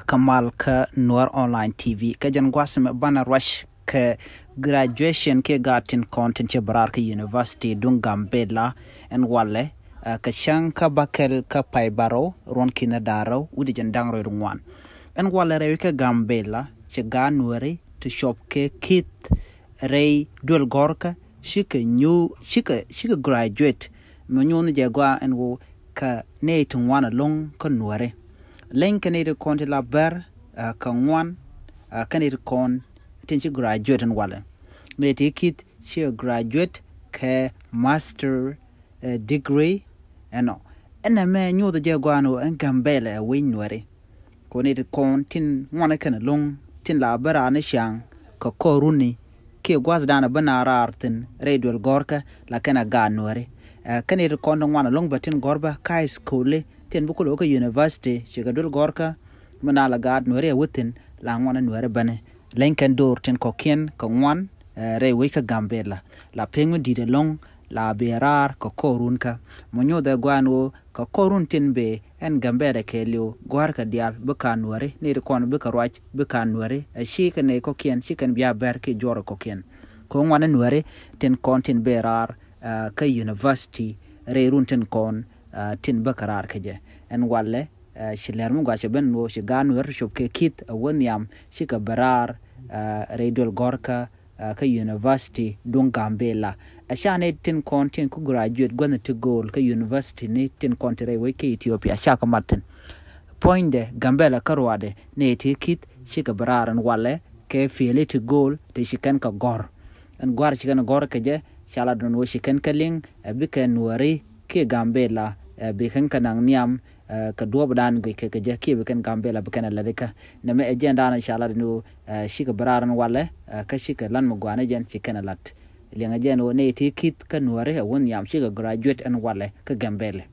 Kamal ka Noor Online TV ka jan gwasem bana rush ka graduation ke gatin content che Baraka University dung Gambela en wale ka shanka bakel ka paibaro ron kina daro udi jan dangro rungwan en wale rewi ka Gambela che ganwari to shop ke kit rei dual gorka shika graduate mnyoni jagwa en wo ka ne tungwana long ka nuare link kanere konti la ber ka ngwan kanere kon tinchi graduate en wala ne tikit she graduate ka master degree eno ena me nyodo jagwano en Gambela winware konere kon tin ngwana kana long tin la bara ne shang ka koruni ke gwas dana banarar tin radio gorka la kana ganware kanere kon ngwana long batin gorba kai skole ten bukulo ka university shigadul gorka manala gad nore wutin la ngwana nore bane lenken dor ten kokien ka ngwan re wika Gambela la pengu dide long la berar ka korun ka monyo da gwano ka korun tin be en Gambela kelio gorka dial buka nore ne kon buka rwach buka nore shika ne kokien shikan biya ber ke joro kokien ko ngwana nore ten kontin berar ka university re run ten kon tin bakarar keje en walle shilermu gache ben no shiganu wer shop ke kit wonyam shika barar radio gorka ka university don Gambela ashane tin content ku graduate gonna to goal ka university ne tin kontre we ke Ethiopia shaka martin poinde Gambela karwade ne ti kit shika barar en walle ke fele to goal te shikan ka gor en gwar shikan gor keje shala don wo shikan kaling biken wari ke Gambela bikan kanang niam ka duob dan ge ke je ke bikan Gambela bikan ladika na me agenda na inshallah no shika bararan wale ka shika lan mugwana jen shika lat lenga jen ne ti kit ka nuare won yam shika graduate an wale ka Gambela